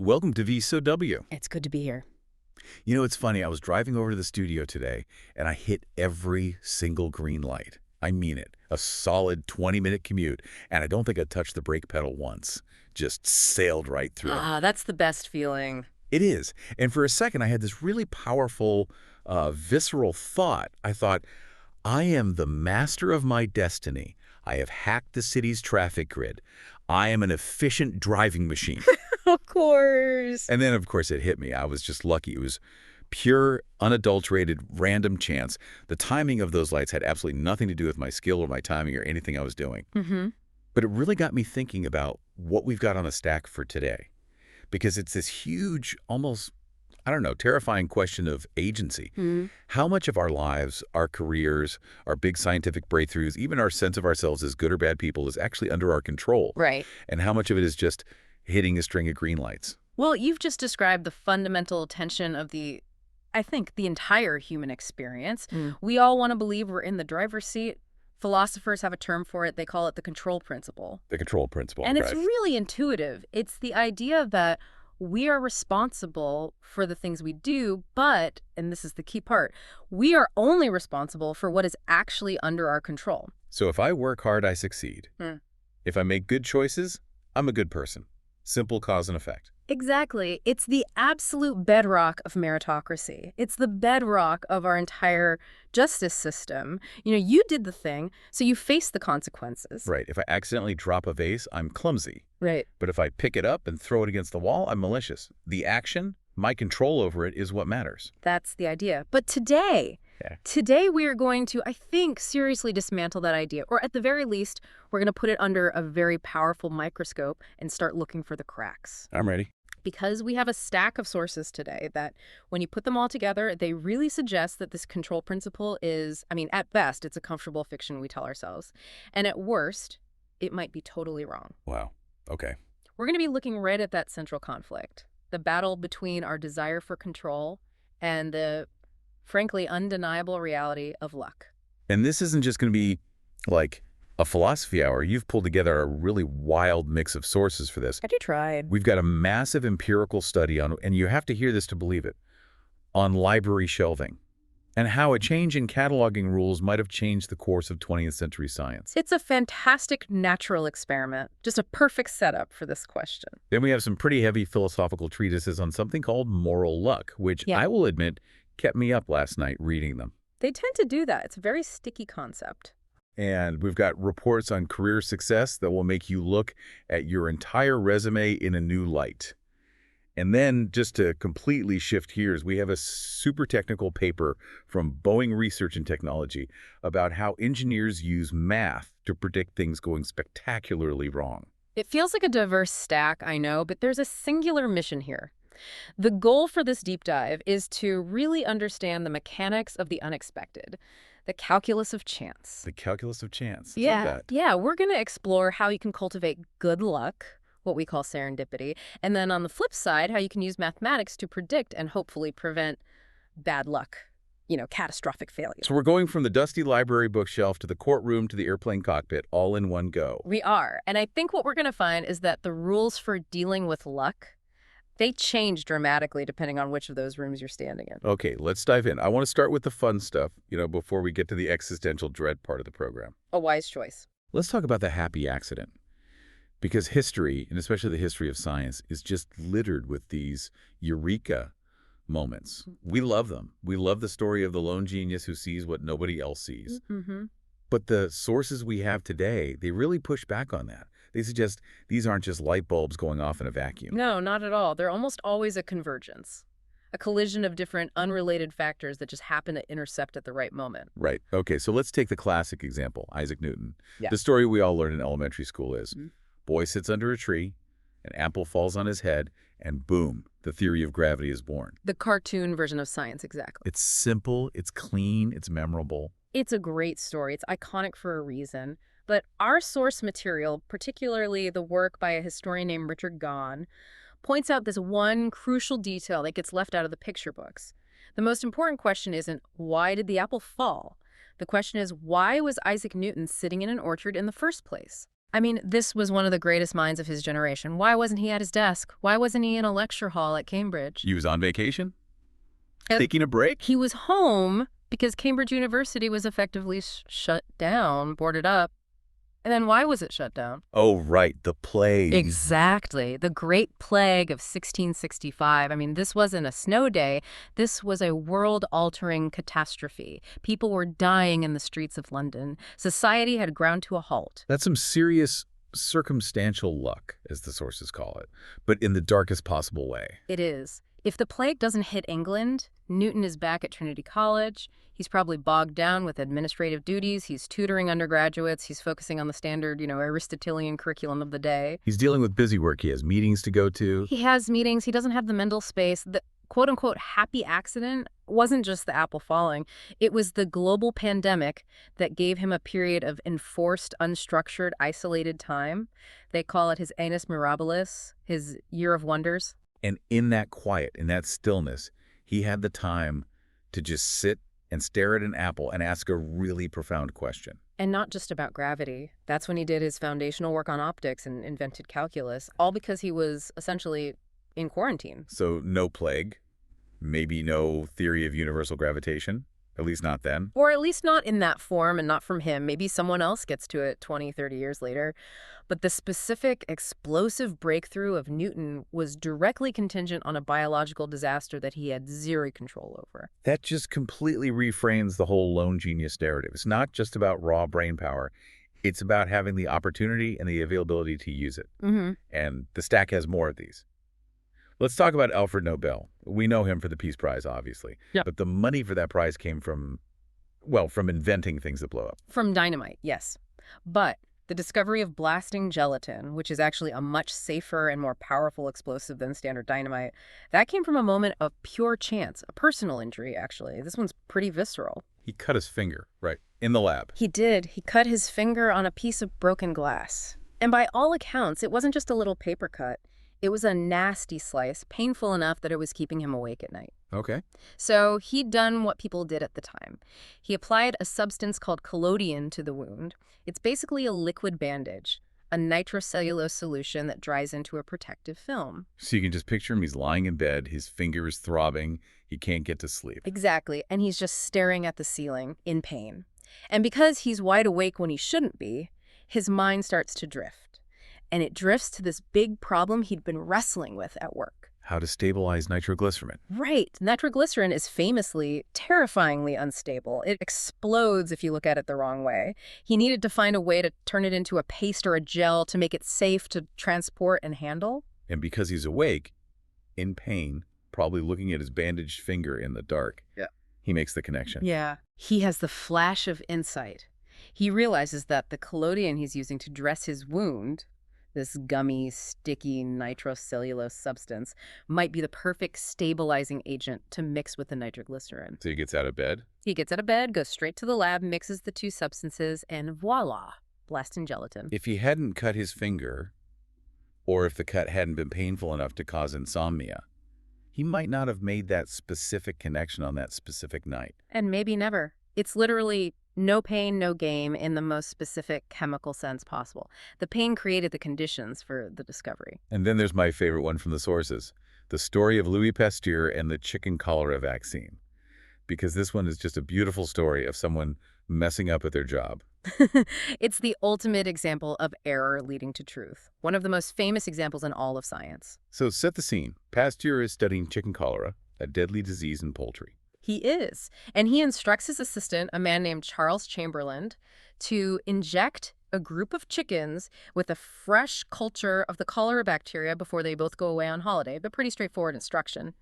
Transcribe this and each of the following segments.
Welcome to VSOW. It's good to be here. You know, it's funny. I was driving over to the studio today, and I hit every single green light. I mean it. A solid 20-minute commute, and I don't think I touched the brake pedal once. Just sailed right through. That's the best feeling. It is. And for a second, I had this really powerful, visceral thought. I thought, I am the master of my destiny. I have hacked the city's traffic grid. I am an efficient driving machine. Of course. And then, of course, it hit me. I was just lucky. It was pure, unadulterated, random chance. The timing of those lights had absolutely nothing to do with my skill or my timing or anything I was doing. But it really got me thinking about what we've got on the stack for today. Because it's this huge, almost, I don't know, terrifying question of agency. How much of our lives, our careers, our big scientific breakthroughs, even our sense of ourselves as good or bad people is actually under our control? Right. And how much of it is just hitting a string of green lights? Well, you've just described the fundamental tension of I think, the entire human experience. We all want to believe we're in the driver's seat. Philosophers have a term for it. They call it the control principle. The control principle. And it's right. really intuitive. It's the idea that we are responsible for the things we do, but, and this is the key part, we are only responsible for what is actually under our control. So if I work hard, I succeed. If I make good choices, I'm a good person. Simple cause and effect. Exactly. It's the absolute bedrock of meritocracy. It's the bedrock of our entire justice system. You know, you did the thing, so you face the consequences. Right. If I accidentally drop a vase, I'm clumsy. Right. But if I pick it up and throw it against the wall, I'm malicious. The action, my control over it is what matters. That's the idea. But today we are going to, I think, seriously dismantle that idea. Or at the very least, we're going to put it under a very powerful microscope and start looking for the cracks. I'm ready. Because we have a stack of sources today that, when you put them all together, they really suggest that this control principle is, I mean, at best, it's a comfortable fiction we tell ourselves. And at worst, it might be totally wrong. Wow. Okay. We're going to be looking right at that central conflict, the battle between our desire for control and the, frankly, undeniable reality of luck. And this isn't just going to be like a philosophy hour. You've pulled together a really wild mix of sources for this. You tried. We've got a massive empirical study on, and you have to hear this to believe it, on library shelving and how a change in cataloging rules might have changed the course of 20th century science. It's a fantastic natural experiment, just a perfect setup for this question. Then we have some pretty heavy philosophical treatises on something called moral luck, which I will admit kept me up last night reading them. They tend to do that. It's a very sticky concept. And we've got reports on career success that will make you look at your entire resume in a new light. And then, just to completely shift gears, we have a super technical paper from Boeing Research and Technology about how engineers use math to predict things going spectacularly wrong. It feels like a diverse stack, I know, but there's a singular mission here. The goal for this deep dive is to really understand the mechanics of the unexpected. The calculus of chance. The calculus of chance. Yeah, we're going to explore how you can cultivate good luck, what we call serendipity, and then on the flip side, how you can use mathematics to predict and hopefully prevent bad luck, catastrophic failure. So we're going from the dusty library bookshelf to the courtroom to the airplane cockpit all in one go. We are. And I think what we're going to find is that the rules for dealing with luck, they change dramatically depending on which of those rooms you're standing in. Okay, let's dive in. I want to start with the fun stuff, before we get to the existential dread part of the program. A wise choice. Let's talk about the happy accident. Because history, and especially the history of science, is just littered with these eureka moments. We love them. We love the story of the lone genius who sees what nobody else sees. But the sources we have today, they really push back on that. They suggest these aren't just light bulbs going off in a vacuum. No, not at all. They're almost always a convergence, a collision of different unrelated factors that just happen to intercept at the right moment. Right. Okay, so let's take the classic example, Isaac Newton. The story we all learned in elementary school is, boy sits under a tree, an apple falls on his head, and boom, the theory of gravity is born. The cartoon version of science, exactly. It's simple, it's clean, it's memorable. It's a great story. It's iconic for a reason. But our source material, particularly the work by a historian named Richard Gahn, points out this one crucial detail that gets left out of the picture books. The most important question isn't, why did the apple fall? The question is, why was Isaac Newton sitting in an orchard in the first place? I mean, this was one of the greatest minds of his generation. Why wasn't he at his desk? Why wasn't he in a lecture hall at Cambridge? He was on vacation? Uh, Taking a break? He was home because Cambridge University was effectively shut down, boarded up. And then why was it shut down? Oh, right, the plague. Exactly. The Great Plague of 1665. I mean, this wasn't a snow day. This was a world-altering catastrophe. People were dying in the streets of London. Society had ground to a halt. That's some serious circumstantial luck, as the sources call it, but in the darkest possible way. It is. If the plague doesn't hit England, Newton is back at Trinity College. He's probably bogged down with administrative duties. He's tutoring undergraduates. He's focusing on the standard, Aristotelian curriculum of the day. He's dealing with busy work. He has meetings to go to. He has meetings. He doesn't have the mental space. The quote-unquote happy accident wasn't just the apple falling. It was the global pandemic that gave him a period of enforced, unstructured, isolated time. They call it his annus mirabilis, his year of wonders. And in that quiet, in that stillness, he had the time to just sit and stare at an apple and ask a really profound question. And not just about gravity. That's when he did his foundational work on optics and invented calculus, all because he was essentially in quarantine. So no plague, maybe no theory of universal gravitation, at least not then. Or at least not in that form and not from him. Maybe someone else gets to it 20, 30 years later. But the specific explosive breakthrough of Newton was directly contingent on a biological disaster that he had zero control over. That just completely reframes the whole lone genius narrative. It's not just about raw brain power. It's about having the opportunity and the availability to use it. And the stack has more of these. Let's talk about Alfred Nobel. We know him for the Peace Prize, obviously. Yeah. But the money for that prize came from, well, from inventing things that blow up. From dynamite, yes. But the discovery of blasting gelatin, which is actually a much safer and more powerful explosive than standard dynamite, that came from a moment of pure chance, a personal injury, actually. This one's pretty visceral. He cut his finger, right, in the lab. He did. He cut his finger on a piece of broken glass. And by all accounts, it wasn't just a little paper cut. It was a nasty slice, painful enough that it was keeping him awake at night. Okay. So he'd done what people did at the time. He applied a substance called collodion to the wound. It's basically a liquid bandage, a nitrocellulose solution that dries into a protective film. So you can just picture him, he's lying in bed, his finger is throbbing, he can't get to sleep. Exactly, and he's just staring at the ceiling in pain. And because he's wide awake when he shouldn't be, his mind starts to drift. And it drifts to this big problem he'd been wrestling with at work. How to stabilize nitroglycerin. Right. Nitroglycerin is famously terrifyingly unstable. It explodes if you look at it the wrong way. He needed to find a way to turn it into a paste or a gel to make it safe to transport and handle. And because he's awake, in pain, probably looking at his bandaged finger in the dark, he makes the connection. Yeah. He has the flash of insight. He realizes that the collodion he's using to dress his wound, this gummy, sticky nitrocellulose substance, might be the perfect stabilizing agent to mix with the nitroglycerin. So he gets out of bed? He gets out of bed, goes straight to the lab, mixes the two substances, and voila, blasting gelatin. If he hadn't cut his finger, or if the cut hadn't been painful enough to cause insomnia, he might not have made that specific connection on that specific night. And maybe never. It's literally no pain, no game in the most specific chemical sense possible. The pain created the conditions for the discovery. And then there's my favorite one from the sources, the story of Louis Pasteur and the chicken cholera vaccine. Because this one is just a beautiful story of someone messing up at their job. It's the ultimate example of error leading to truth. One of the most famous examples in all of science. So set the scene. Pasteur is studying chicken cholera, a deadly disease in poultry. He is. And he instructs his assistant, a man named Charles Chamberlain, to inject a group of chickens with a fresh culture of the cholera bacteria before they both go away on holiday. But pretty straightforward instruction.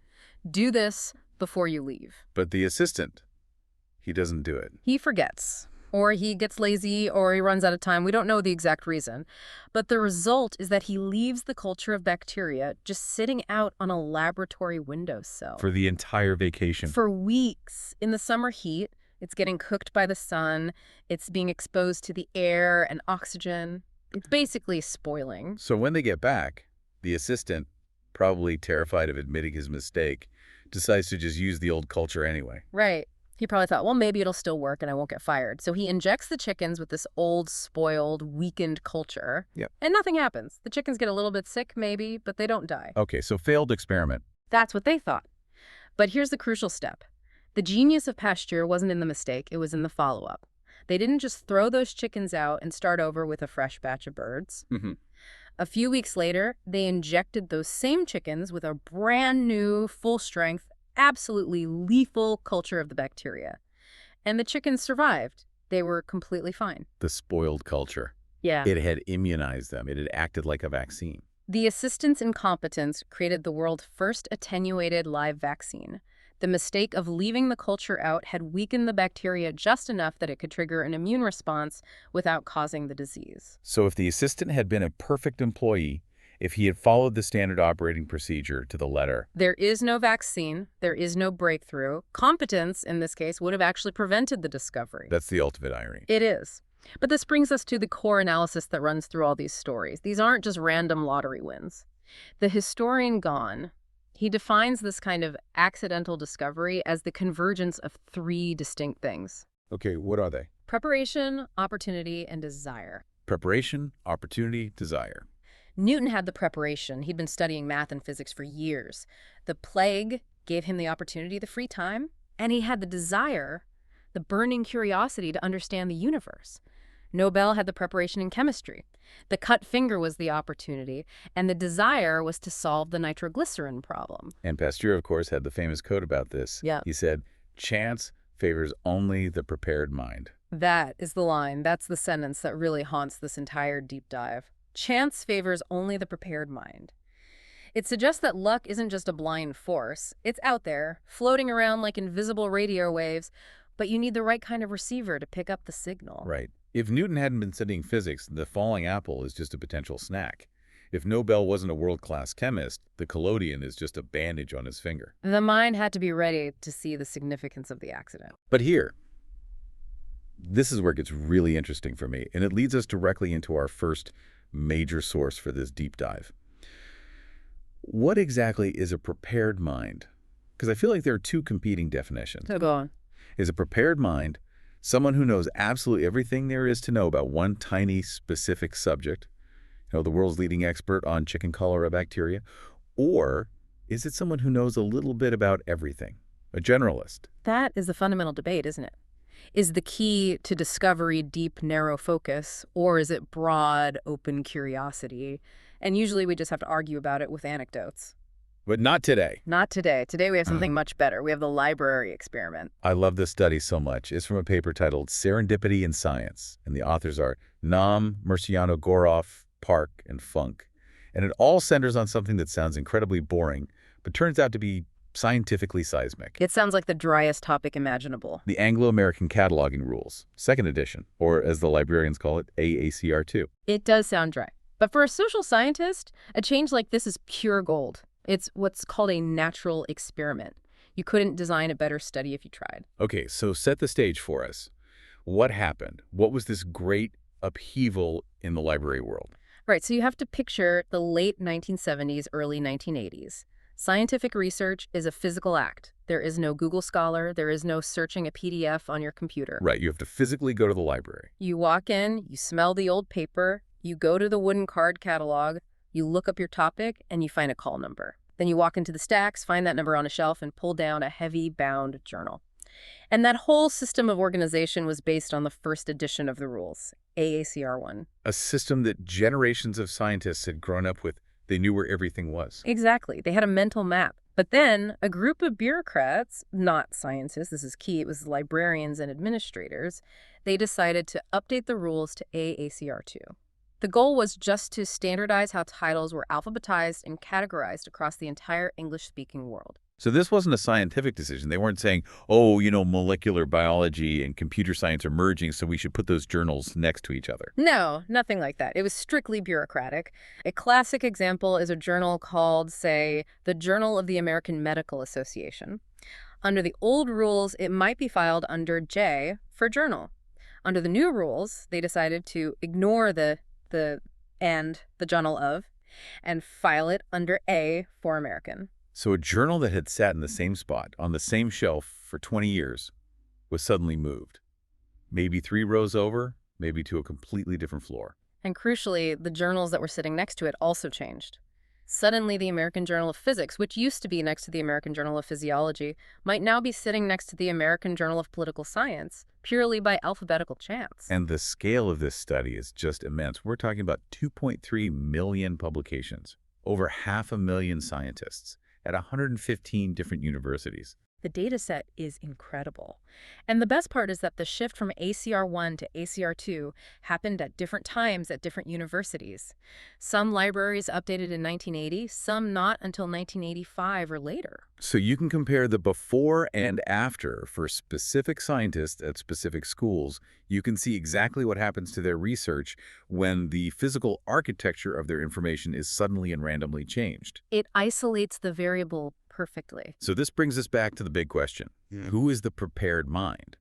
Do this before you leave. But the assistant, he doesn't do it. He forgets. Or he gets lazy, or he runs out of time. We don't know the exact reason. But the result is that he leaves the culture of bacteria just sitting out on a laboratory windowsill. For the entire vacation. For weeks. In the summer heat, it's getting cooked by the sun. It's being exposed to the air and oxygen. It's basically spoiling. So when they get back, the assistant, probably terrified of admitting his mistake, decides to just use the old culture anyway. Right. He probably thought, well, maybe it'll still work and I won't get fired. So he injects the chickens with this old, spoiled, weakened culture. Yep. And nothing happens. The chickens get a little bit sick, maybe, but they don't die. Okay, so failed experiment. That's what they thought. But here's the crucial step. The genius of Pasteur wasn't in the mistake, it was in the follow-up. They didn't just throw those chickens out and start over with a fresh batch of birds. Mm-hmm. A few weeks later, they injected those same chickens with a brand new, full-strength, absolutely lethal culture of the bacteria. And the chickens survived. They were completely fine. The spoiled culture. Yeah. It had immunized them. It had acted like a vaccine. The assistant's incompetence created the world's first attenuated live vaccine. The mistake of leaving the culture out had weakened the bacteria just enough that it could trigger an immune response without causing the disease. So if the assistant had been a perfect employee, if he had followed the standard operating procedure to the letter. There is no vaccine. There is no breakthrough. Competence, in this case, would have actually prevented the discovery. That's the ultimate irony. It is. But this brings us to the core analysis that runs through all these stories. These aren't just random lottery wins. The historian Gahn, he defines this kind of accidental discovery as the convergence of three distinct things. Okay, what are they? Preparation, opportunity, and desire. Preparation, opportunity, desire. Newton had the preparation. He'd been studying math and physics for years. The plague gave him the opportunity, the free time, and he had the desire, the burning curiosity to understand the universe. Nobel had the preparation in chemistry. The cut finger was the opportunity, and the desire was to solve the nitroglycerin problem. And Pasteur, of course, had the famous quote about this. Yeah. He said, "Chance favors only the prepared mind." That is the line. That's the sentence that really haunts this entire deep dive. Chance favors only the prepared mind. It suggests that luck isn't just a blind force. It's out there, floating around like invisible radio waves, but you need the right kind of receiver to pick up the signal. Right. If Newton hadn't been studying physics, the falling apple is just a potential snack. If Nobel wasn't a world-class chemist, the collodion is just a bandage on his finger. The mind had to be ready to see the significance of the accident. But here, this is where it gets really interesting for me, and it leads us directly into our first major source for this deep dive. What exactly is a prepared mind? Because I feel like there are two competing definitions. So go on. Is a prepared mind someone who knows absolutely everything there is to know about one tiny specific subject, the world's leading expert on chicken cholera bacteria, or is it someone who knows a little bit about everything, a generalist? That is the fundamental debate, isn't it? Is the key to discovery deep, narrow focus, or is it broad, open curiosity? And usually we just have to argue about it with anecdotes. But not today. Not today. Today we have something much better. We have the library experiment. I love this study so much. It's from a paper titled Serendipity in Science, and the authors are Nam, Murciano Goroff, Park, and Funk. And it all centers on something that sounds incredibly boring, but turns out to be scientifically seismic. It sounds like the driest topic imaginable. The Anglo-American Cataloging Rules, 2nd edition, or as the librarians call it, AACR2. It does sound dry. But for a social scientist, a change like this is pure gold. It's what's called a natural experiment. You couldn't design a better study if you tried. Okay, so set the stage for us. What happened? What was this great upheaval in the library world? Right, so you have to picture the late 1970s, early 1980s. Scientific research is a physical act. There is no Google Scholar. There is no searching a PDF on your computer. Right, you have to physically go to the library. You walk in, you smell the old paper, you go to the wooden card catalog, you look up your topic, and you find a call number. Then you walk into the stacks, find that number on a shelf, and pull down a heavy bound journal. And that whole system of organization was based on the first edition of the rules, AACR1. A system that generations of scientists had grown up with. They knew where everything was. Exactly. They had a mental map. But then a group of bureaucrats, not scientists, this is key, it was librarians and administrators, they decided to update the rules to AACR2. The goal was just to standardize how titles were alphabetized and categorized across the entire English-speaking world. So this wasn't a scientific decision. They weren't saying, oh, molecular biology and computer science are merging, so we should put those journals next to each other. No, nothing like that. It was strictly bureaucratic. A classic example is a journal called, say, the Journal of the American Medical Association. Under the old rules, it might be filed under J for journal. Under the new rules, they decided to ignore the journal of, and file it under A for American. So a journal that had sat in the same spot, on the same shelf for 20 years, was suddenly moved. Maybe 3 rows over, maybe to a completely different floor. And crucially, the journals that were sitting next to it also changed. Suddenly, the American Journal of Physics, which used to be next to the American Journal of Physiology, might now be sitting next to the American Journal of Political Science, purely by alphabetical chance. And the scale of this study is just immense. We're talking about 2.3 million publications, over 500,000 scientists at 115 different universities. The data set is incredible. And the best part is that the shift from ACR1 to ACR2 happened at different times at different universities. Some libraries updated in 1980, some not until 1985 or later. So you can compare the before and after for specific scientists at specific schools. You can see exactly what happens to their research when the physical architecture of their information is suddenly and randomly changed. It isolates the variable perfectly. So this brings us back to the big question. Who is the prepared mind?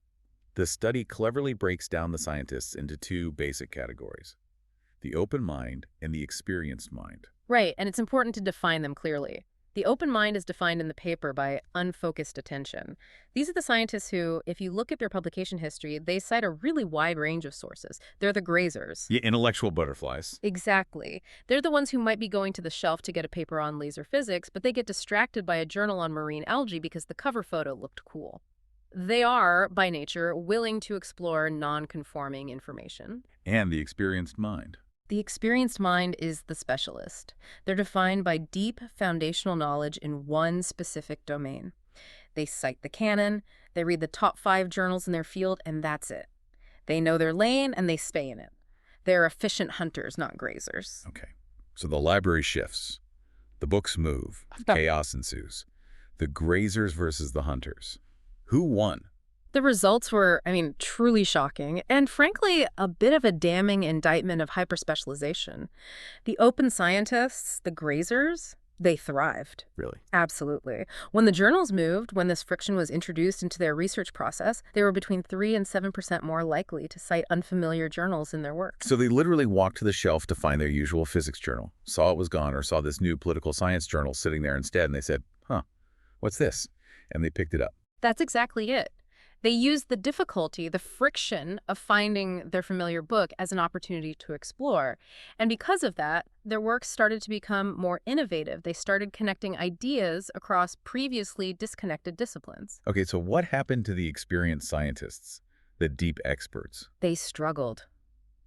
The study cleverly breaks down the scientists into 2 basic categories: the open mind and the experienced mind. Right, and it's important to define them clearly. The open mind is defined in the paper by unfocused attention. These are the scientists who, if you look at their publication history, they cite a really wide range of sources. They're the grazers. Yeah, intellectual butterflies. Exactly. They're the ones who might be going to the shelf to get a paper on laser physics, but they get distracted by a journal on marine algae because the cover photo looked cool. They are, by nature, willing to explore non-conforming information. And the experienced mind. The experienced mind is the specialist. They're defined by deep foundational knowledge in one specific domain. They cite the canon, they read the top 5 journals in their field, and that's it. They know their lane, and they stay in it. They're efficient hunters, not grazers. Okay. So the library shifts. The books move. Chaos ensues. The grazers versus the hunters. Who won? The results were, truly shocking, and frankly, a bit of a damning indictment of hyperspecialization. The open scientists, the grazers, they thrived. Really? Absolutely. When the journals moved, when this friction was introduced into their research process, they were between 3 and 7% more likely to cite unfamiliar journals in their work. So they literally walked to the shelf to find their usual physics journal, saw it was gone, or saw this new political science journal sitting there instead, and they said, what's this? And they picked it up. That's exactly it. They used the difficulty, the friction of finding their familiar book as an opportunity to explore. And because of that, their work started to become more innovative. They started connecting ideas across previously disconnected disciplines. Okay, so what happened to the experienced scientists, the deep experts? They struggled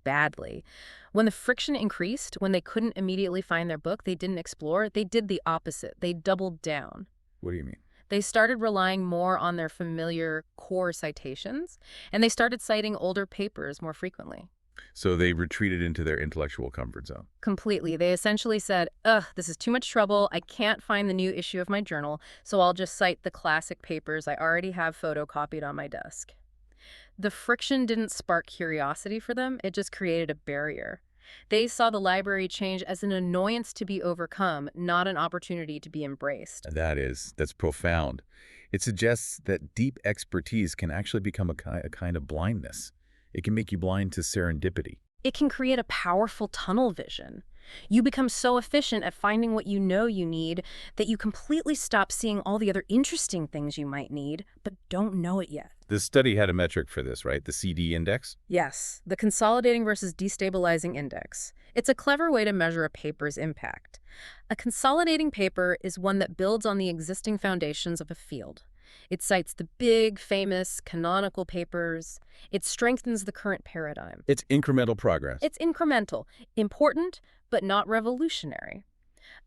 badly. When the friction increased, when they couldn't immediately find their book, they didn't explore, they did the opposite. They doubled down. What do you mean? They started relying more on their familiar core citations, and they started citing older papers more frequently. So they retreated into their intellectual comfort zone. Completely. They essentially said, this is too much trouble. I can't find the new issue of my journal, so I'll just cite the classic papers I already have photocopied on my desk. The friction didn't spark curiosity for them. It just created a barrier. They saw the library change as an annoyance to be overcome, not an opportunity to be embraced. That's profound. It suggests that deep expertise can actually become a kind of blindness. It can make you blind to serendipity. It can create a powerful tunnel vision. You become so efficient at finding what you know you need that you completely stop seeing all the other interesting things you might need, but don't know it yet. This study had a metric for this, right? The CD index? Yes, the consolidating versus destabilizing index. It's a clever way to measure a paper's impact. A consolidating paper is one that builds on the existing foundations of a field. It cites the big, famous, canonical papers. It strengthens the current paradigm. It's incremental progress. It's incremental, important, but not revolutionary.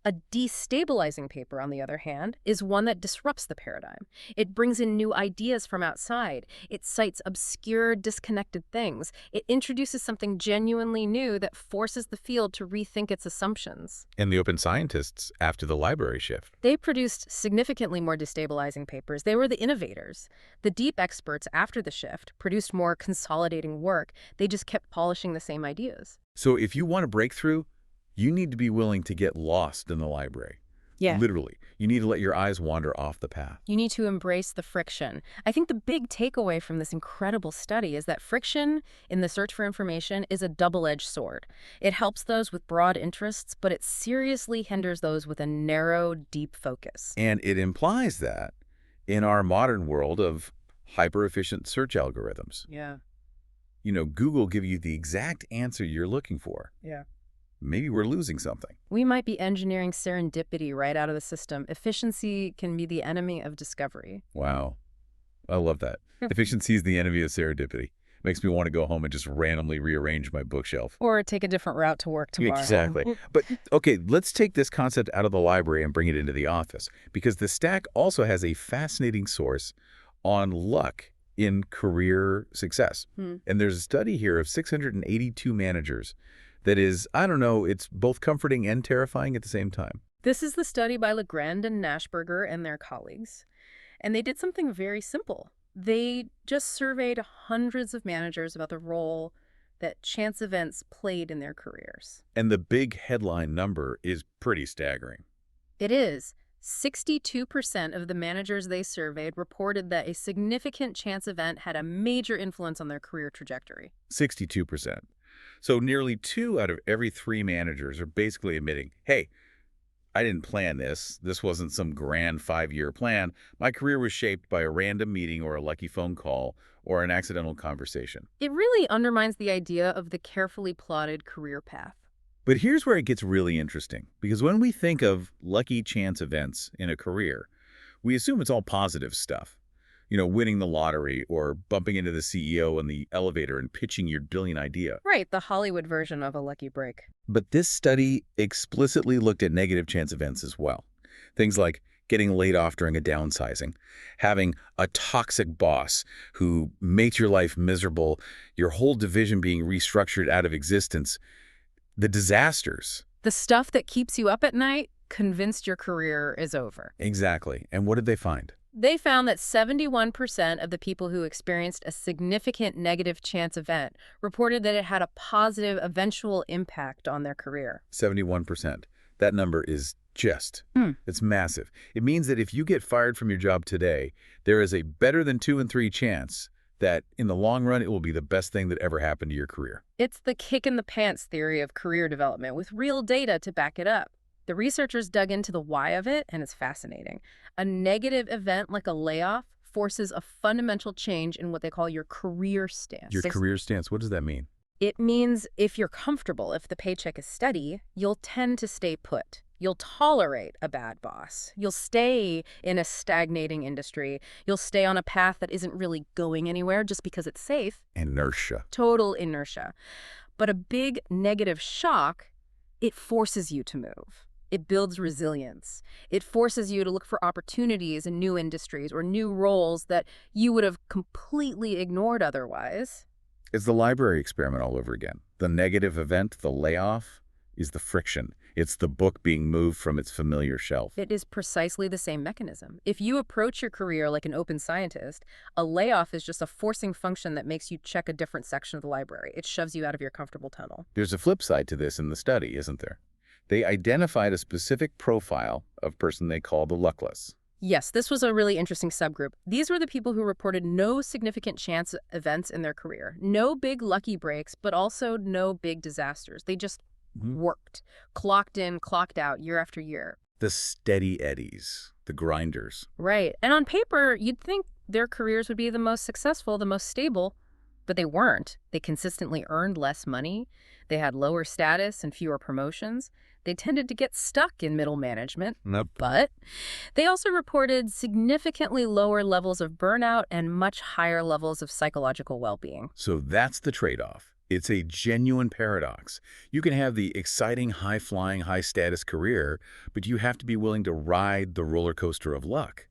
A destabilizing paper, on the other hand, is one that disrupts the paradigm. It brings in new ideas from outside. It cites obscure, disconnected things. It introduces something genuinely new that forces the field to rethink its assumptions. And the open scientists, after the library shift, they produced significantly more destabilizing papers. They were the innovators. The deep experts, after the shift, produced more consolidating work. They just kept polishing the same ideas. So if you want a breakthrough, you need to be willing to get lost in the library. Yeah. Literally. You need to let your eyes wander off the path. You need to embrace the friction. I think the big takeaway from this incredible study is that friction in the search for information is a double-edged sword. It helps those with broad interests, but it seriously hinders those with a narrow, deep focus. And it implies that in our modern world of hyper-efficient search algorithms. Yeah. Google give you the exact answer you're looking for. Yeah. Maybe we're losing something. We might be engineering serendipity right out of the system. Efficiency can be the enemy of discovery. Wow. I love that. Efficiency is the enemy of serendipity. Makes me want to go home and just randomly rearrange my bookshelf. Or take a different route to work tomorrow. Exactly. But, okay, let's take this concept out of the library and bring it into the office, because the stack also has a fascinating source on luck in career success. And there's a study here of 682 managers that is, I don't know, it's both comforting and terrifying at the same time. This is the study by Legrand and Nashberger and their colleagues. And they did something very simple. They just surveyed hundreds of managers about the role that chance events played in their careers. And the big headline number is pretty staggering. It is. 62% of the managers they surveyed reported that a significant chance event had a major influence on their career trajectory. 62%. So nearly 2 out of every 3 managers are basically admitting, hey, I didn't plan this. This wasn't some grand 5-year plan. My career was shaped by a random meeting or a lucky phone call or an accidental conversation. It really undermines the idea of the carefully plotted career path. But here's where it gets really interesting, because when we think of lucky chance events in a career, we assume it's all positive stuff. Winning the lottery or bumping into the CEO in the elevator and pitching your brilliant idea. Right, the Hollywood version of a lucky break. But this study explicitly looked at negative chance events as well. Things like getting laid off during a downsizing, having a toxic boss who makes your life miserable, your whole division being restructured out of existence. The disasters. The stuff that keeps you up at night, convinced your career is over. Exactly. And what did they find? They found that 71% of the people who experienced a significant negative chance event reported that it had a positive eventual impact on their career. 71%. That number is it's massive. It means that if you get fired from your job today, there is a better than 2 in 3 chance that in the long run, it will be the best thing that ever happened to your career. It's the kick in the pants theory of career development with real data to back it up. The researchers dug into the why of it, and it's fascinating. A negative event like a layoff forces a fundamental change in what they call your career stance. Your career stance, what does that mean? It means if you're comfortable, if the paycheck is steady, you'll tend to stay put. You'll tolerate a bad boss. You'll stay in a stagnating industry. You'll stay on a path that isn't really going anywhere just because it's safe. Inertia. Total inertia. But a big negative shock, it forces you to move. It builds resilience. It forces you to look for opportunities in new industries or new roles that you would have completely ignored otherwise. It's the library experiment all over again. The negative event, the layoff, is the friction. It's the book being moved from its familiar shelf. It is precisely the same mechanism. If you approach your career like an open scientist, a layoff is just a forcing function that makes you check a different section of the library. It shoves you out of your comfortable tunnel. There's a flip side to this in the study, isn't there? They identified a specific profile of person they call the luckless. Yes, this was a really interesting subgroup. These were the people who reported no significant chance events in their career. No big lucky breaks, but also no big disasters. They just worked, clocked in, clocked out year after year. The steady eddies, the grinders. Right. And on paper, you'd think their careers would be the most successful, the most stable, but they weren't. They consistently earned less money. They had lower status and fewer promotions. They tended to get stuck in middle management. Nope. But they also reported significantly lower levels of burnout and much higher levels of psychological well-being. So that's the trade-off. It's a genuine paradox. You can have the exciting, high-flying, high-status career, but you have to be willing to ride the roller coaster of luck,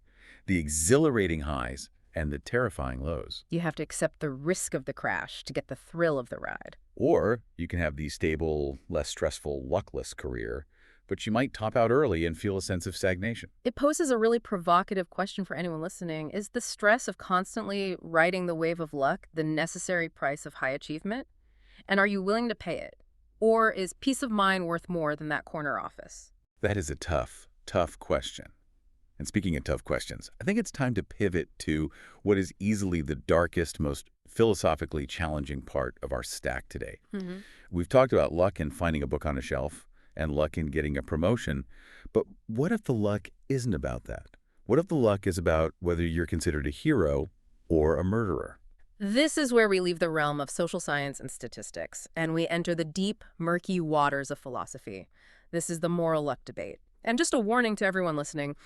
the exhilarating highs and the terrifying lows. You have to accept the risk of the crash to get the thrill of the ride. Or you can have the stable, less stressful, luckless career, but you might top out early and feel a sense of stagnation. It poses a really provocative question for anyone listening. Is the stress of constantly riding the wave of luck the necessary price of high achievement? And are you willing to pay it? Or is peace of mind worth more than that corner office? That is a tough, tough question. And speaking of tough questions, I think it's time to pivot to what is easily the darkest, most philosophically challenging part of our stack today. We've talked about luck in finding a book on a shelf and luck in getting a promotion, but what if the luck isn't about that? What if the luck is about whether you're considered a hero or a murderer. This is where we leave the realm of social science and statistics, and we enter the deep, murky waters of philosophy. This is the moral luck debate. And just a warning to everyone listening,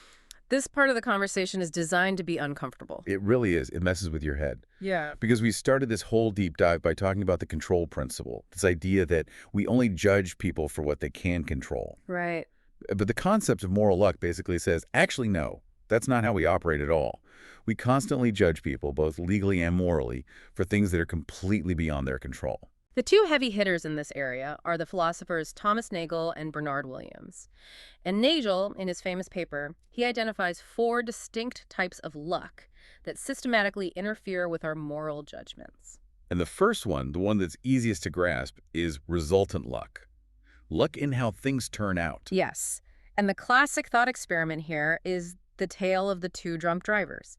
this part of the conversation is designed to be uncomfortable. It really is. It messes with your head. Yeah. Because we started this whole deep dive by talking about the control principle, this idea that we only judge people for what they can control. Right. But the concept of moral luck basically says, actually, no, that's not how we operate at all. We constantly judge people, both legally and morally, for things that are completely beyond their control. The two heavy hitters in this area are the philosophers Thomas Nagel and Bernard Williams. And Nagel, in his famous paper, he identifies 4 distinct types of luck that systematically interfere with our moral judgments. And the first one, the one that's easiest to grasp, is resultant luck. Luck in how things turn out. Yes. And the classic thought experiment here is the tale of the 2 drunk drivers.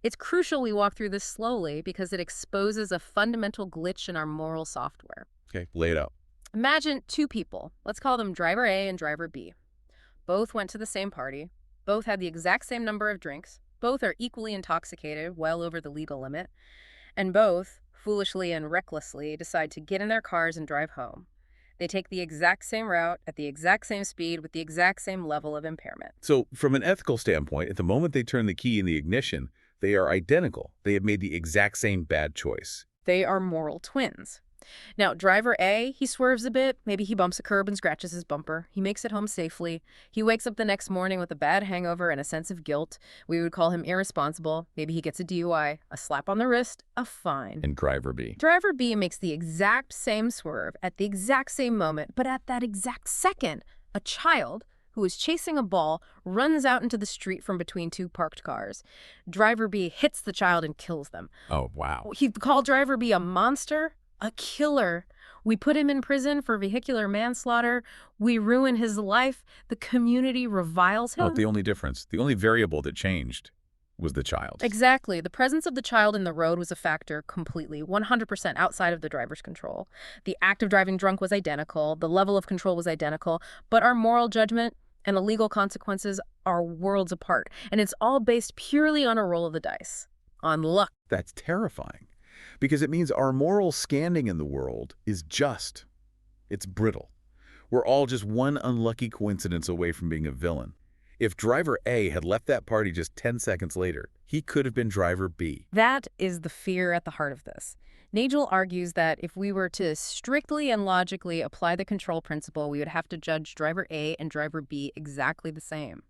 It's crucial we walk through this slowly because it exposes a fundamental glitch in our moral software. Okay, lay it out. Imagine 2 people. Let's call them driver A and driver B. Both went to the same party. Both had the exact same number of drinks. Both are equally intoxicated, well over the legal limit. And both, foolishly and recklessly, decide to get in their cars and drive home. They take the exact same route at the exact same speed with the exact same level of impairment. So from an ethical standpoint, at the moment they turn the key in the ignition, they are identical. They have made the exact same bad choice. They are moral twins. Now, driver A, he swerves a bit. Maybe he bumps a curb and scratches his bumper. He makes it home safely. He wakes up the next morning with a bad hangover and a sense of guilt. We would call him irresponsible. Maybe he gets a DUI, a slap on the wrist, a fine. And driver B. Driver B makes the exact same swerve at the exact same moment, but at that exact second, a child who is chasing a ball runs out into the street from between 2 parked cars. Driver B hits the child and kills them. Oh, wow. He called driver B a monster, a killer. We put him in prison for vehicular manslaughter. We ruin his life. The community reviles him. Oh, the only difference, the only variable that changed was the child. Exactly. The presence of the child in the road was a factor completely, 100% outside of the driver's control. The act of driving drunk was identical. The level of control was identical. But our moral judgment and the legal consequences are worlds apart. And it's all based purely on a roll of the dice, on luck. That's terrifying, because it means our moral standing in the world is just. It's brittle. We're all just one unlucky coincidence away from being a villain. If driver A had left that party just 10 seconds later, he could have been driver B. That is the fear at the heart of this. Nagel argues that if we were to strictly and logically apply the control principle, we would have to judge driver A and driver B exactly the same.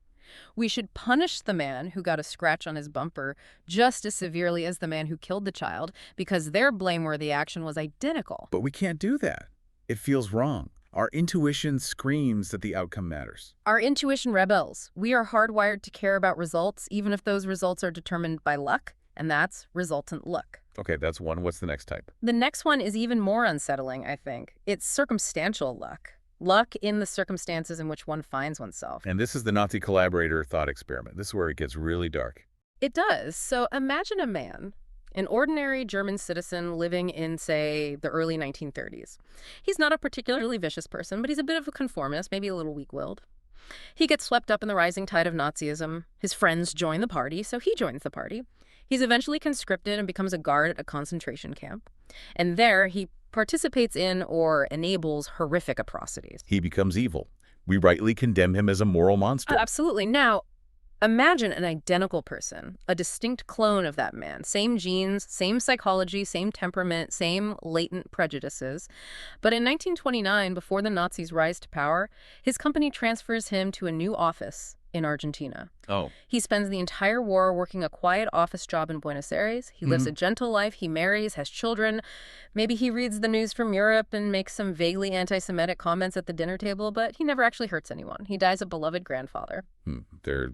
We should punish the man who got a scratch on his bumper just as severely as the man who killed the child because their blameworthy action was identical. But we can't do that. It feels wrong. Our intuition screams that the outcome matters. Our intuition rebels. We are hardwired to care about results, even if those results are determined by luck, and that's resultant luck. Okay, that's one. What's the next type? The next one is even more unsettling, I think. It's circumstantial luck. Luck in the circumstances in which one finds oneself. And this is the Nazi collaborator thought experiment. This is where it gets really dark. It does. So imagine a man, an ordinary German citizen living in, say, the early 1930s. He's not a particularly vicious person, but he's a bit of a conformist, maybe a little weak-willed. He gets swept up in the rising tide of Nazism. His friends join the party, so he joins the party. He's eventually conscripted and becomes a guard at a concentration camp. And there, he participates in or enables horrific atrocities. He becomes evil. We rightly condemn him as a moral monster. Absolutely. Now, imagine an identical person, a distinct clone of that man. Same genes, same psychology, same temperament, same latent prejudices. But in 1929, before the Nazis rise to power, his company transfers him to a new office in Argentina. Oh. He spends the entire war working a quiet office job in Buenos Aires. He lives a gentle life. He marries, has children. Maybe he reads the news from Europe and makes some vaguely anti-Semitic comments at the dinner table, but he never actually hurts anyone. He dies a beloved grandfather. They're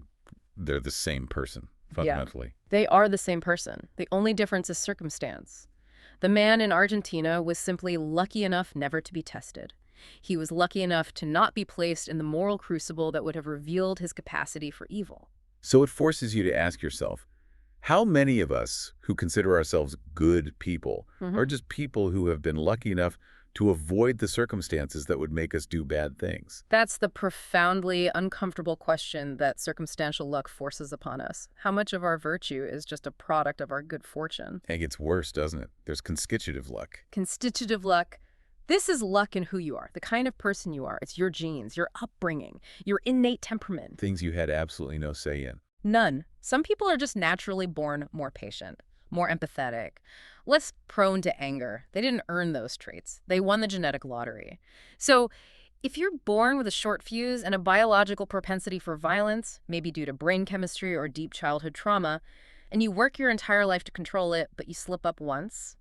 the same person, fundamentally. Yeah, they are the same person. The only difference is circumstance. The man in Argentina was simply lucky enough never to be tested. He was lucky enough to not be placed in the moral crucible that would have revealed his capacity for evil. So it forces you to ask yourself, how many of us who consider ourselves good people are just people who have been lucky enough to avoid the circumstances that would make us do bad things. That's the profoundly uncomfortable question that circumstantial luck forces upon us. How much of our virtue is just a product of our good fortune? It gets worse, doesn't it? There's constitutive luck. Constitutive luck. This is luck in who you are, the kind of person you are. It's your genes, your upbringing, your innate temperament. Things you had absolutely no say in. None. Some people are just naturally born more patient, more empathetic, less prone to anger. They didn't earn those traits. They won the genetic lottery. So if you're born with a short fuse and a biological propensity for violence, maybe due to brain chemistry or deep childhood trauma, and you work your entire life to control it, but you slip up once,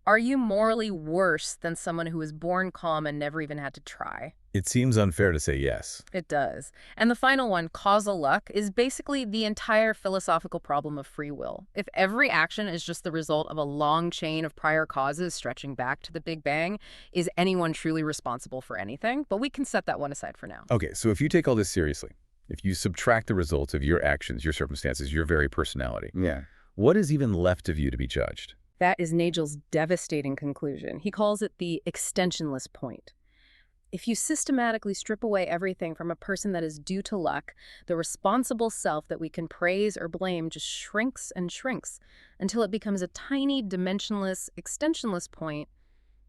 are you morally worse than someone who was born calm and never even had to try? It seems unfair to say yes. It does. And the final one, causal luck, is basically the entire philosophical problem of free will. If every action is just the result of a long chain of prior causes stretching back to the Big Bang, is anyone truly responsible for anything? But we can set that one aside for now. Okay, so if you take all this seriously, if you subtract the results of your actions, your circumstances, your very personality, what is even left of you to be judged? That is Nagel's devastating conclusion. He calls it the extensionless point. If you systematically strip away everything from a person that is due to luck, the responsible self that we can praise or blame just shrinks and shrinks until it becomes a tiny, dimensionless, extensionless point.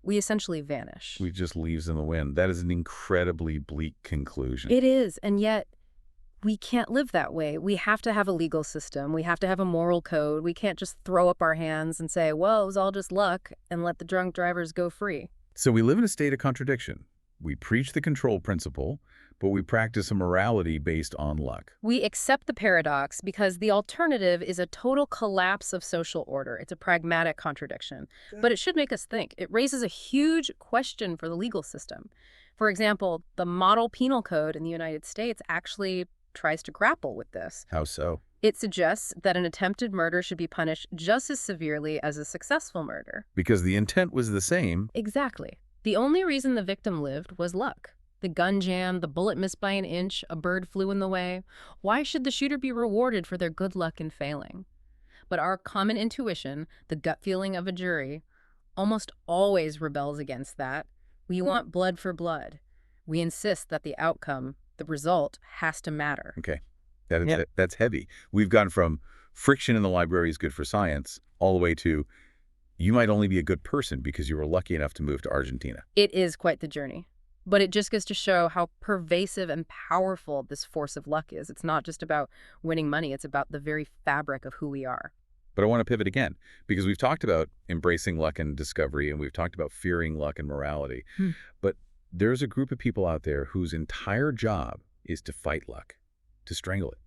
We essentially vanish. We just leaves in the wind. That is an incredibly bleak conclusion. It is, and yet we can't live that way. We have to have a legal system. We have to have a moral code. We can't just throw up our hands and say, well, it was all just luck, and let the drunk drivers go free. So we live in a state of contradiction. We preach the control principle, but we practice a morality based on luck. We accept the paradox because the alternative is a total collapse of social order. It's a pragmatic contradiction. But it should make us think. It raises a huge question for the legal system. For example, the model penal code in the United States actually tries to grapple with this. How so? It suggests that an attempted murder should be punished just as severely as a successful murder. Because the intent was the same. Exactly. The only reason the victim lived was luck. The gun jammed, the bullet missed by an inch, a bird flew in the way. Why should the shooter be rewarded for their good luck in failing? But our common intuition, the gut feeling of a jury, almost always rebels against that. We want blood for blood. We insist that the outcome, the result, has to matter. Okay, that's heavy. We've gone from friction in the library is good for science all the way to you might only be a good person because you were lucky enough to move to Argentina. It is quite the journey. But it just goes to show how pervasive and powerful this force of luck is. It's not just about winning money. It's about the very fabric of who we are. But I want to pivot again, because we've talked about embracing luck and discovery, and we've talked about fearing luck and morality. But there's a group of people out there whose entire job is to fight luck, to strangle it,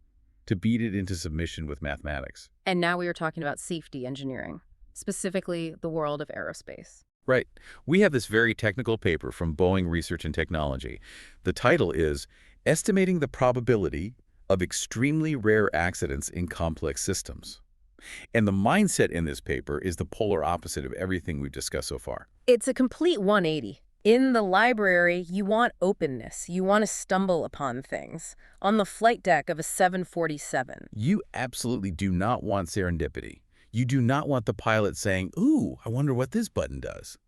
to beat it into submission with mathematics. And now we are talking about safety engineering, specifically the world of aerospace. Right. We have this very technical paper from Boeing Research and Technology. The title is Estimating the Probability of Extremely Rare Accidents in Complex Systems. And the mindset in this paper is the polar opposite of everything we've discussed so far. It's a complete 180. In the library, you want openness. You want to stumble upon things. On the flight deck of a 747. You absolutely do not want serendipity. You do not want the pilot saying, ooh, I wonder what this button does.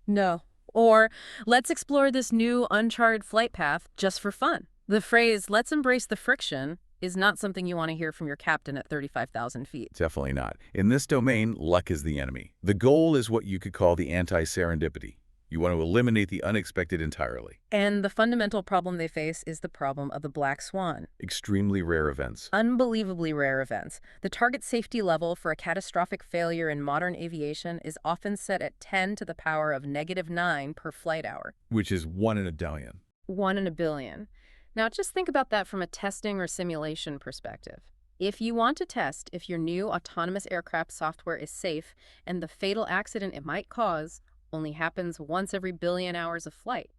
No. Or, let's explore this new uncharted flight path just for fun. The phrase, let's embrace the friction, is not something you want to hear from your captain at 35,000 feet. Definitely not. In this domain, luck is the enemy. The goal is what you could call the anti-serendipity. You want to eliminate the unexpected entirely. And the fundamental problem they face is the problem of the black swan. Extremely rare events. Unbelievably rare events. The target safety level for a catastrophic failure in modern aviation is often set at 10 to the power of -9 per flight hour. Which is 1 in a billion. 1 in a billion. Now just think about that from a testing or simulation perspective. If you want to test if your new autonomous aircraft software is safe and the fatal accident it might cause only happens once every billion hours of flight,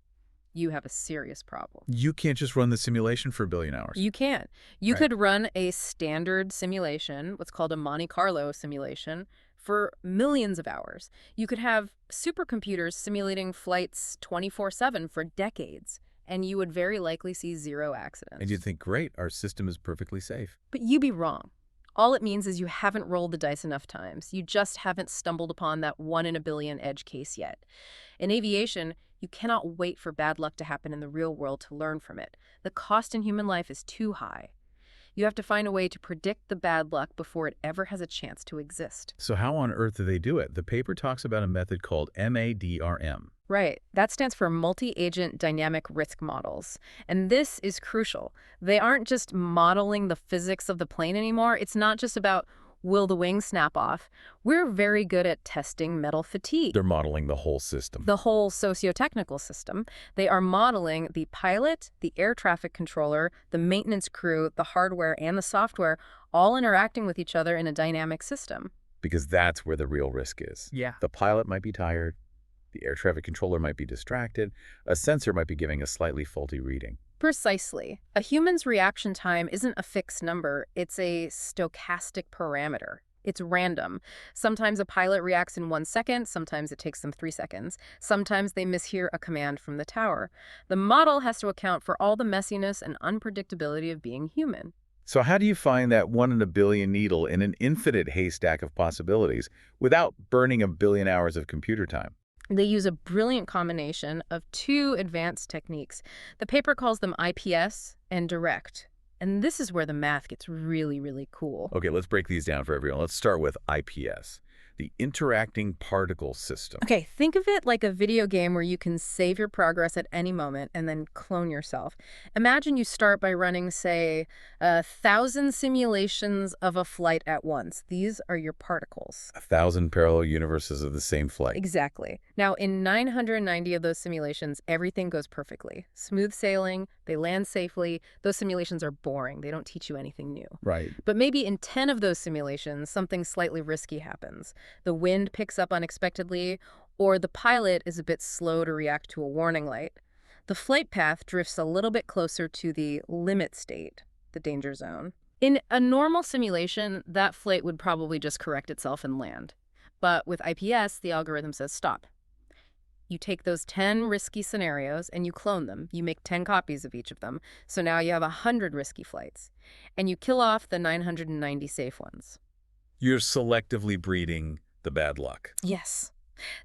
you have a serious problem. You can't just run the simulation for a billion hours. You can't. You could run a standard simulation, what's called a Monte Carlo simulation, for millions of hours. You could have supercomputers simulating flights 24/7 for decades, and you would very likely see 0 accidents. And you'd think, great, our system is perfectly safe. But you'd be wrong. All it means is you haven't rolled the dice enough times. You just haven't stumbled upon that 1 in a billion edge case yet. In aviation, you cannot wait for bad luck to happen in the real world to learn from it. The cost in human life is too high. You have to find a way to predict the bad luck before it ever has a chance to exist. So how on earth do they do it? The paper talks about a method called MADRM. Right. That stands for multi-agent dynamic risk models. And this is crucial. They aren't just modeling the physics of the plane anymore. It's not just about will the wing snap off. We're very good at testing metal fatigue. They're modeling the whole system. The whole socio-technical system. They are modeling the pilot, the air traffic controller, the maintenance crew, the hardware, and the software, all interacting with each other in a dynamic system. Because that's where the real risk is. Yeah. The pilot might be tired. The air traffic controller might be distracted. A sensor might be giving a slightly faulty reading. Precisely. A human's reaction time isn't a fixed number. It's a stochastic parameter. It's random. Sometimes a pilot reacts in 1 second. Sometimes it takes them 3 seconds. Sometimes they mishear a command from the tower. The model has to account for all the messiness and unpredictability of being human. So how do you find that 1 in a billion needle in an infinite haystack of possibilities without burning a billion hours of computer time? They use a brilliant combination of 2 advanced techniques. The paper calls them IPS and direct. And this is where the math gets really, really cool. Okay, let's break these down for everyone. Let's start with IPS, the interacting particle system. Okay, think of it like a video game where you can save your progress at any moment and then clone yourself. Imagine you start by running, say, 1,000 simulations of a flight at once. These are your particles. 1,000 parallel universes of the same flight. Exactly. Now, in 990 of those simulations, everything goes perfectly. Smooth sailing, they land safely. Those simulations are boring. They don't teach you anything new. Right. But maybe in 10 of those simulations, something slightly risky happens. The wind picks up unexpectedly, or the pilot is a bit slow to react to a warning light. The flight path drifts a little bit closer to the limit state, the danger zone. In a normal simulation, that flight would probably just correct itself and land. But with IPS, the algorithm says stop. You take those 10 risky scenarios and you clone them. You make 10 copies of each of them. So now you have 100 risky flights. And you kill off the 990 safe ones. You're selectively breeding the bad luck. Yes,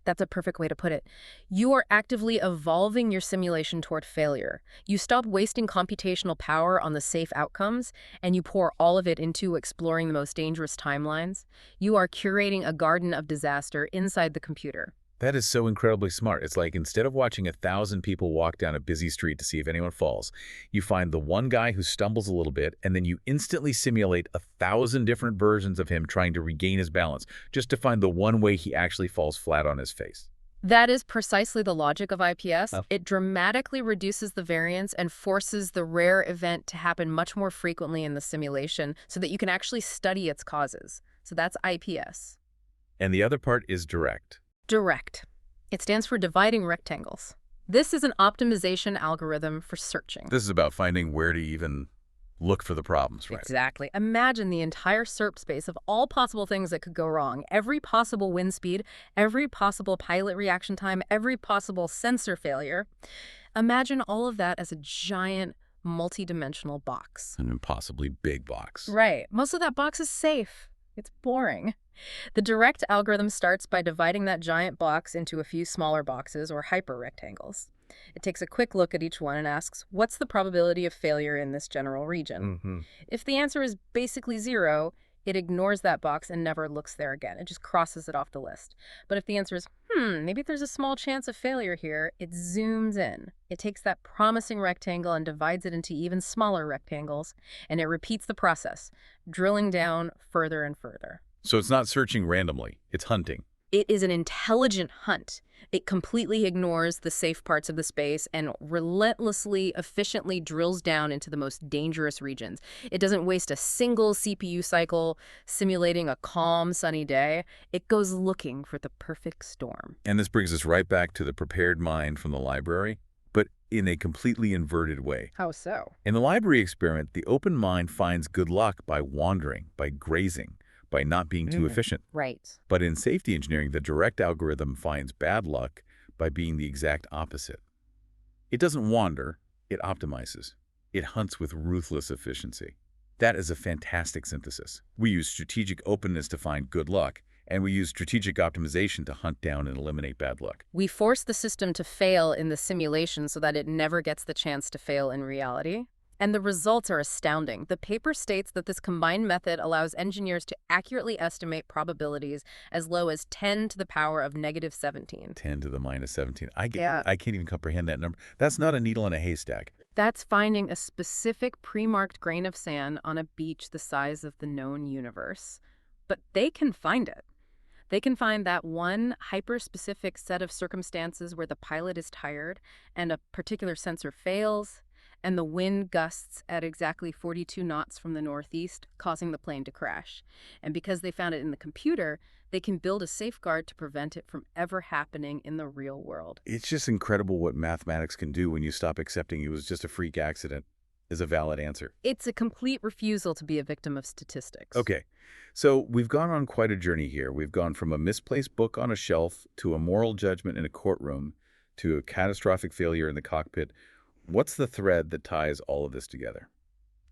that's a perfect way to put it. You are actively evolving your simulation toward failure. You stop wasting computational power on the safe outcomes, and you pour all of it into exploring the most dangerous timelines. You are curating a garden of disaster inside the computer. That is so incredibly smart. It's like instead of watching 1,000 people walk down a busy street to see if anyone falls, you find the one guy who stumbles a little bit, and then you instantly simulate 1,000 different versions of him trying to regain his balance, just to find the one way he actually falls flat on his face. That is precisely the logic of IPS. It dramatically reduces the variance and forces the rare event to happen much more frequently in the simulation so that you can actually study its causes. So that's IPS. And the other part is direct. Direct. It stands for dividing rectangles. This is an optimization algorithm for searching. This is about finding where to even look for the problems, right? Exactly. Imagine the entire SERP space of all possible things that could go wrong. Every possible wind speed, every possible pilot reaction time, every possible sensor failure. Imagine all of that as a giant multi-dimensional box. An impossibly big box. Right. Most of that box is safe. It's boring. The direct algorithm starts by dividing that giant box into a few smaller boxes or hyperrectangles. It takes a quick look at each one and asks, what's the probability of failure in this general region? If the answer is basically 0, it ignores that box and never looks there again. It just crosses it off the list. But if the answer is, maybe there's a small chance of failure here, it zooms in. It takes that promising rectangle and divides it into even smaller rectangles, and it repeats the process, drilling down further and further. So it's not searching randomly, it's hunting. It is an intelligent hunt. It completely ignores the safe parts of the space and relentlessly, efficiently drills down into the most dangerous regions. It doesn't waste a single CPU cycle simulating a calm, sunny day. It goes looking for the perfect storm. And this brings us right back to the prepared mind from the library, but in a completely inverted way. How so? In the library experiment, the open mind finds good luck by wandering, by grazing, by not being too efficient. Right. But in safety engineering, the direct algorithm finds bad luck by being the exact opposite. It doesn't wander, it optimizes. It hunts with ruthless efficiency. That is a fantastic synthesis. We use strategic openness to find good luck, and we use strategic optimization to hunt down and eliminate bad luck. We force the system to fail in the simulation so that it never gets the chance to fail in reality. And the results are astounding. The paper states that this combined method allows engineers to accurately estimate probabilities as low as 10 to the power of -17. 10 to the minus 17. Yeah. I can't even comprehend that number. That's not a needle in a haystack. That's finding a specific pre-marked grain of sand on a beach the size of the known universe. But they can find it. They can find that one hyper-specific set of circumstances where the pilot is tired and a particular sensor fails, and the wind gusts at exactly 42 knots from the northeast, causing the plane to crash. And because they found it in the computer, they can build a safeguard to prevent it from ever happening in the real world. It's just incredible what mathematics can do when you stop accepting it was just a freak accident is a valid answer. It's a complete refusal to be a victim of statistics. Okay, so we've gone on quite a journey here. We've gone from a misplaced book on a shelf to a moral judgment in a courtroom to a catastrophic failure in the cockpit. What's the thread that ties all of this together?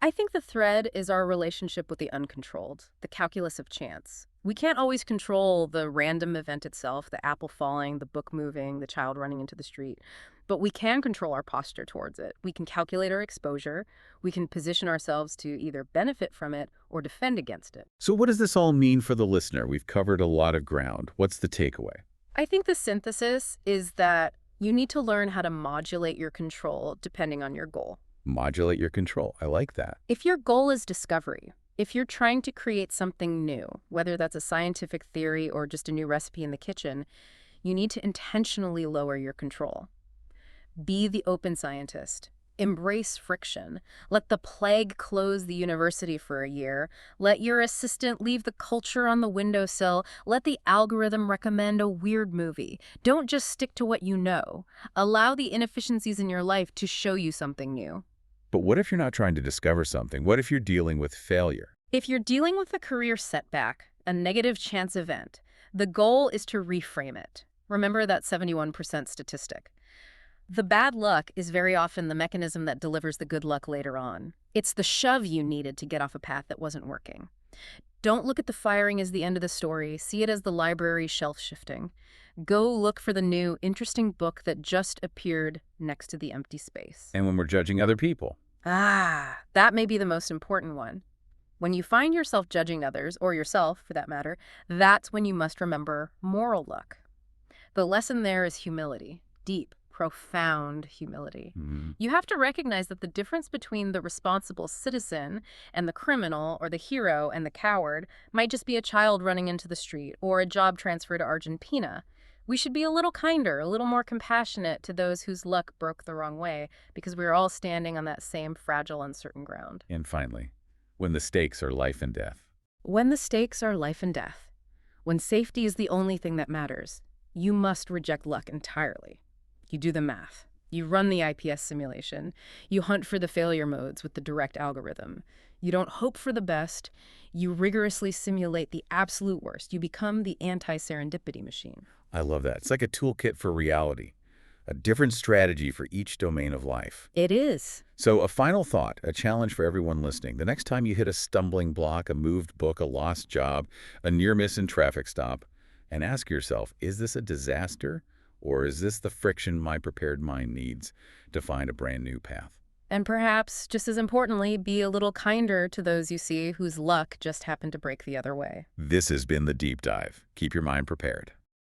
I think the thread is our relationship with the uncontrolled, the calculus of chance. We can't always control the random event itself, the apple falling, the book moving, the child running into the street. But we can control our posture towards it. We can calculate our exposure. We can position ourselves to either benefit from it or defend against it. So what does this all mean for the listener? We've covered a lot of ground. What's the takeaway? I think the synthesis is that you need to learn how to modulate your control depending on your goal. Modulate your control. I like that. If your goal is discovery, if you're trying to create something new, whether that's a scientific theory or just a new recipe in the kitchen, you need to intentionally lower your control. Be the open scientist. Embrace friction. Let the plague close the university for a year. Let your assistant leave the culture on the windowsill. Let the algorithm recommend a weird movie. Don't just stick to what you know. Allow the inefficiencies in your life to show you something new. But what if you're not trying to discover something? What if you're dealing with failure? If you're dealing with a career setback, a negative chance event, the goal is to reframe it. Remember that 71% statistic. The bad luck is very often the mechanism that delivers the good luck later on. It's the shove you needed to get off a path that wasn't working. Don't look at the firing as the end of the story. See it as the library shelf shifting. Go look for the new, interesting book that just appeared next to the empty space. And when we're judging other people? That may be the most important one. When you find yourself judging others, or yourself for that matter, that's when you must remember moral luck. The lesson there is humility, deep, profound humility. You have to recognize that the difference between the responsible citizen and the criminal, or the hero and the coward, might just be a child running into the street or a job transfer to Argentina. We should be a little kinder, a little more compassionate to those whose luck broke the wrong way, because we're all standing on that same fragile, uncertain ground. And finally, when the stakes are life and death. When the stakes are life and death, when safety is the only thing that matters, you must reject luck entirely. You do the math. You run the IPS simulation. You hunt for the failure modes with the direct algorithm. You don't hope for the best. You rigorously simulate the absolute worst. You become the anti-serendipity machine. I love that. It's like a toolkit for reality, a different strategy for each domain of life. It is. So a final thought, a challenge for everyone listening. The next time you hit a stumbling block, a moved book, a lost job, a near miss in traffic stop, and ask yourself, is this a disaster? Or is this the friction my prepared mind needs to find a brand new path? And perhaps, just as importantly, be a little kinder to those you see whose luck just happened to break the other way. This has been The Deep Dive. Keep your mind prepared.